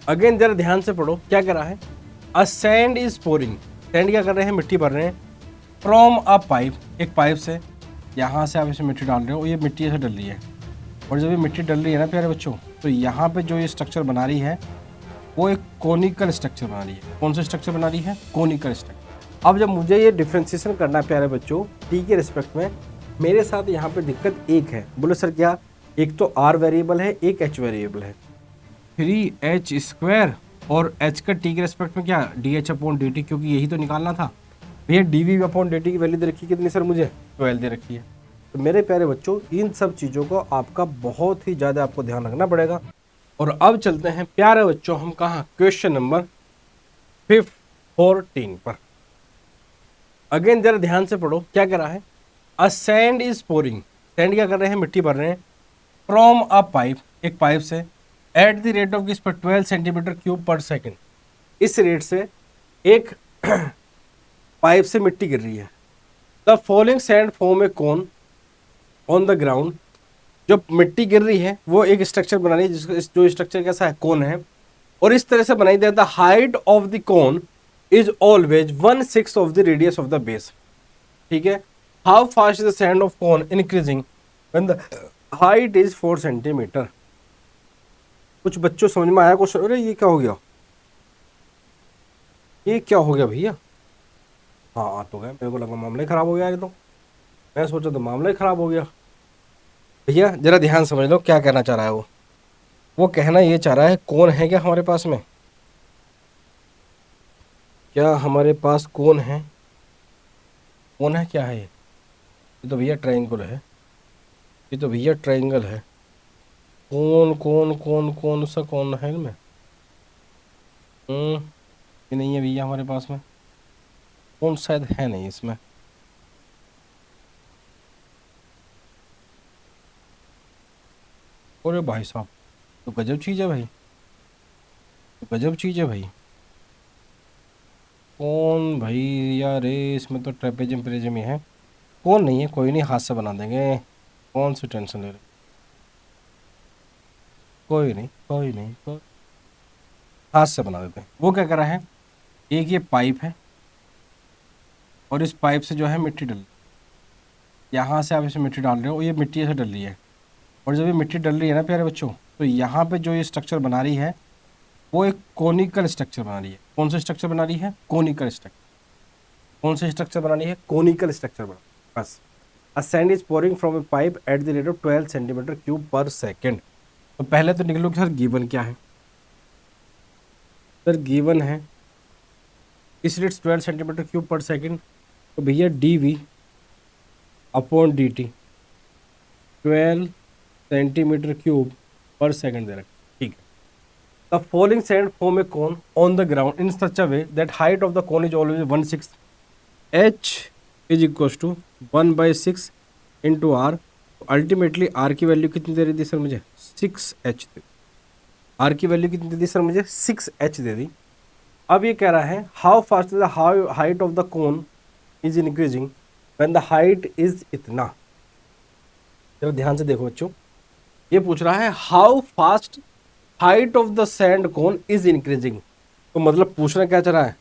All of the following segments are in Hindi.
अगेन जरा ध्यान से पढ़ो क्या कर रहा है। अ सैंड इज पोरिंग, सैंड क्या कर रहे हैं, मिट्टी भर रहे हैं। फ्रॉम अ पाइप, एक पाइप से, यहाँ से आप इसमें मिट्टी डाल रहे हो, ये मिट्टी ऐसे डल रही है। और जब ये मिट्टी डल रही है ना प्यारे बच्चों, तो यहाँ पे जो ये स्ट्रक्चर बना रही है वो एक कोनिकल स्ट्रक्चर बना रही है। कौन सा स्ट्रक्चर बना रही है? Conical structure. अब जब मुझे ये डिफ्रेंसिएशन करना है प्यारे बच्चों टी के रिस्पेक्ट में, मेरे साथ यहाँ पे दिक्कत एक है। बोले सर क्या? एक तो आर वेरिएबल है, एक एच वेरिएबल है। 3h² और h का टी के रेस्पेक्ट में क्या, dh/dt, क्योंकि यही तो निकालना था भैया। dv/dt की वैल्यू दे रखी है कितनी सर मुझे? 12 दे रखी है। तो मेरे प्यारे बच्चों इन सब चीज़ों को आपका बहुत ही ज़्यादा आपको ध्यान रखना पड़ेगा। और अब चलते हैं प्यारे बच्चों हम कहाँ, क्वेश्चन नंबर 14 पर। अगेन जरा ध्यान से पढ़ो क्या कर रहा है। अ सैंड इज पोरिंग, सैंड क्या कर रहे हैं, मिट्टी भर रहे हैं। फ्रॉम अ पाइप, एक पाइप से, एट द रेट ऑफ किस पर 12 सेंटीमीटर क्यूब पर सेकेंड, इस रेट से एक पाइप से मिट्टी गिर रही है। The following sand form a cone on the ground, जो मिट्टी गिर रही है वो एक स्ट्रक्चर बना रही है, जिसको जो स्ट्रक्चर कैसा है, कोन है। और इस तरह से बनाई जाए the height of the cone is always 1/6 of the radius of the base. ठीक है। How fast is the sand of cone increasing when the height is 4 centimetre. कुछ बच्चों समझ में आया क्वेश्चन? अरे ये क्या हो गया, ये क्या हो गया भैया? हाँ तो गए, मेरे को लगा मामला ही खराब हो गया। ये तो मैं सोचा तो मामला ही खराब हो गया। भैया जरा ध्यान समझ लो क्या कहना चाह रहा है वो कहना ये चाह रहा है कौन है क्या हमारे पास में, क्या हमारे पास कौन है, कौन है क्या है? ये तो भैया ट्रायंगल है, ये तो भैया ट्रायंगल है। कौन कौन कौन कौन सा कौन है इनमें? ये नहीं है भैया हमारे पास में, कौन शायद है नहीं इसमें। अरे भाई साहब, तो गजब चीज़ है भाई, तो गजब चीज़ है भाई। कौन भाई यार रे, इसमें तो ट्रेपेजियम प्रेजियम ही है। कौन नहीं है, कोई नहीं, हाथ से बना देंगे, कौन सी टेंशन ले रहे, कोई नहीं कोई नहीं कोई, हाथ से बना देते हैं। वो क्या कर रहा है, एक ये पाइप है और इस पाइप से जो है मिट्टी डल, यहाँ से आप इसमें मिट्टी डाल रहे हो, ये मिट्टी ऐसे डल रही है। और जब ये मिट्टी डल रही है ना प्यारे बच्चों, तो यहाँ पे जो ये स्ट्रक्चर बना रही है वो एक कोनिकल स्ट्रक्चर बना रही है। कौन सा स्ट्रक्चर बना रही है? Conical structure. कौन सा स्ट्रक्चर बना रही है? कोनिकल स्ट्रक्चर बना। बस अ sand is pouring from A pipe at the rate of 12 centimetre cube पर सेकेंड। तो पहले तो निकलो कि सर गिवन क्या है। सर गिवन है इस रेट 12 सेंटीमीटर क्यूब पर सेकेंड, तो भैया dv/dt 12 सेंटीमीटर क्यूब पर सेकेंड दे रखा। ठीक है। The following sand form a cone on the ground in such a way that height of the cone is always 1/6, h is equal to 1/6 into r. Ultimately r की वैल्यू कितनी दे रही थी सर मुझे? 6h। आर की वैल्यू कितनी दे दी सर मुझे? 6h दे दी। अब ये कह रहा है how fast the height of the cone is increasing when the height is इतना। चलो ध्यान से देखो बच्चों, ये पूछ रहा है how fast height of the sand cone is increasing. तो मतलब पूछना क्या चाह रहा है,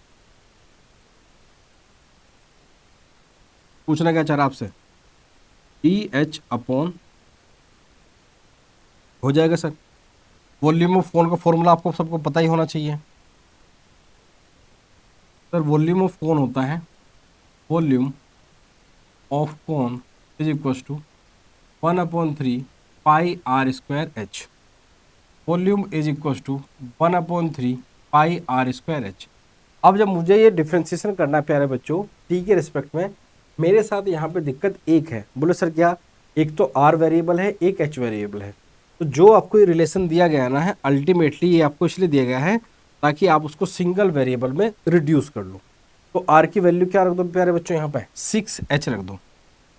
पूछना क्या चाह रहा है आपसे? DH अपॉन हो जाएगा सर, वॉल्यूम ऑफ कोन का फॉर्मूला आपको सबको पता ही होना चाहिए सर। वॉल्यूम ऑफ कोन होता है, volume of cone is equal to 1/3 pi r square h. Volume is equal to 1/3 pi r square h. अब जब मुझे ये डिफ्रेंसिएशन करना है प्यारे बच्चों टी के रिस्पेक्ट में, मेरे साथ यहाँ पे दिक्कत एक है। बोले सर क्या? एक तो आर वेरिएबल है, एक एच वेरिएबल है। तो जो आपको ये रिलेशन दिया गया ना है, अल्टीमेटली ये आपको इसलिए दिया गया है ताकि आप उसको सिंगल वेरिएबल में रिड्यूस कर लो। तो आर की वैल्यू क्या रख दो प्यारे बच्चों, यहाँ पे 6h रख दो।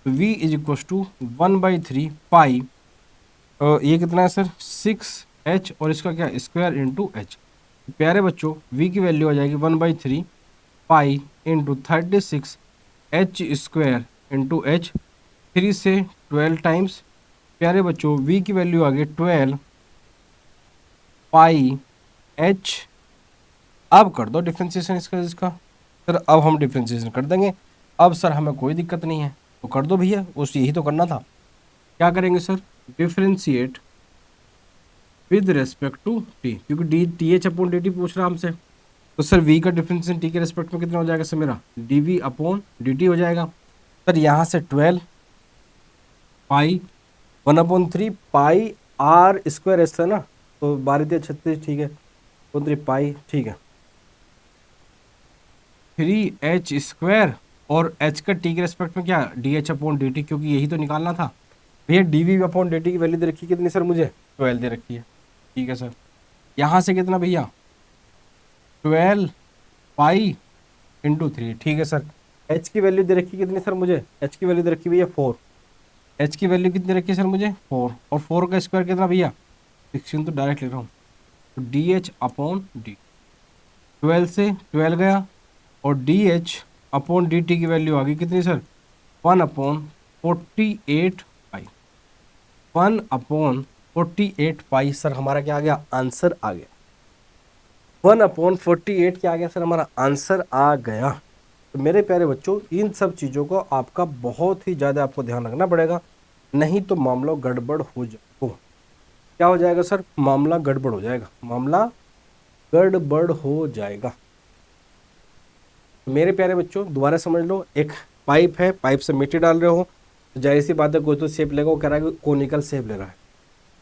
v इज इक्वल टू 1/3 पाई, ये कितना है सर? 6h, और इसका क्या, स्क्वायर इंटू एच। प्यारे बच्चों v की वैल्यू आ जाएगी 1/3 pi into 36h square into H. 3 से 12 टाइम्स, प्यारे बच्चों v की वैल्यू आ गई 12 पाई एच, अब कर दो डिफ्रेंसिएशन इसका। सर अब हम डिफ्रेंसिएशन कर देंगे, अब सर हमें कोई दिक्कत नहीं है, तो कर दो भैया, उस यही तो करना था। क्या करेंगे sir, differentiate with respect to T, क्योंकि D T H upon D T पूछ रहा हमसे, तो सर v का डिफरेंशिएशन t के रेस्पेक्ट में कितना हो जाएगा सर मेरा, dv अपॉन dt हो जाएगा। सर यहाँ से 12 पाई 1/3 पाई आर स्क्वायर एस है ना, तो 12×36 ठीक है, 3 पाई ठीक है, 3h स्क्वायर और h का t के रेस्पेक्ट में क्या dh अपॉन dt, क्योंकि यही तो निकालना था भैया। dv अपॉन dt की वैल्यू दे रखी है कितनी सर मुझे, 12 दे रखी है, ठीक है सर। यहाँ से कितना भैया 12 पाई इंटू 3, ठीक है सर। h की वैल्यू दे रखी कितनी सर मुझे, h की वैल्यू दे रखी भैया 4, h की वैल्यू कितनी रखी है सर मुझे 4, और 4 का स्क्वायर कितना भैया 16, तो डायरेक्ट लिख रहा हूँ, तो डी एच अपॉन डी, 12 से 12 गया और D H upon D T की वैल्यू आ गई कितनी सर 1/48 पाई, 1/48 पाई सर हमारा क्या आ गया, आंसर आ गया। 1/48 क्या आ गया सर, हमारा आंसर आ गया। तो मेरे प्यारे बच्चों, इन सब चीज़ों को आपका बहुत ही ज़्यादा आपको ध्यान रखना पड़ेगा, नहीं तो मामला गड़बड़ हो जाएगा। क्या हो जाएगा सर, मामला गड़बड़ हो जाएगा, मामला गड़बड़ हो जाएगा। मेरे प्यारे बच्चों दोबारा समझ लो, एक पाइप है, पाइप से मिट्टी डाल रहे हो, तो जाहिर सी बात है कोई तो शेप लेगा, वो कह रहा है कि कोनिकल शेप ले रहा है,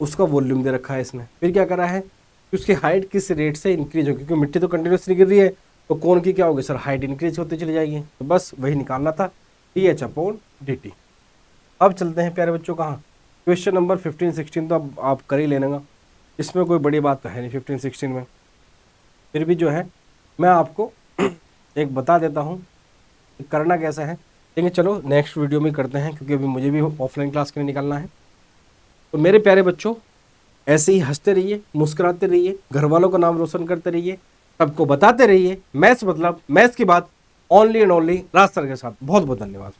उसका वॉल्यूम दे रखा है इसने। फिर क्या करा है कि उसकी हाइट किस रेट से इंक्रीज होगी, क्योंकि मिट्टी तो कंटिन्यूसली गिर रही है, तो कोन की क्या होगी सर, हाइट इंक्रीज होती चली जाएगी। तो बस वही निकालना था, T H upon D T. अब चलते हैं प्यारे बच्चों कहाँ, क्वेश्चन नंबर 15-16 तो अब आप कर ही लेना, इसमें कोई बड़ी बात तो है नहीं 15-16 में। फिर भी जो है मैं आपको एक बता देता हूँ करना कैसा है, लेकिन चलो नेक्स्ट वीडियो में करते हैं, क्योंकि अभी मुझे भी ऑफलाइन क्लास के लिए निकलना है। तो मेरे प्यारे बच्चों ऐसे ही हंसते रहिए, मुस्कुराते रहिए, घर वालों का नाम रोशन करते रहिए, सबको बताते रहिए मैथ्स मतलब मैथ्स की बात only and only Raj sir के साथ। बहुत बहुत धन्यवाद।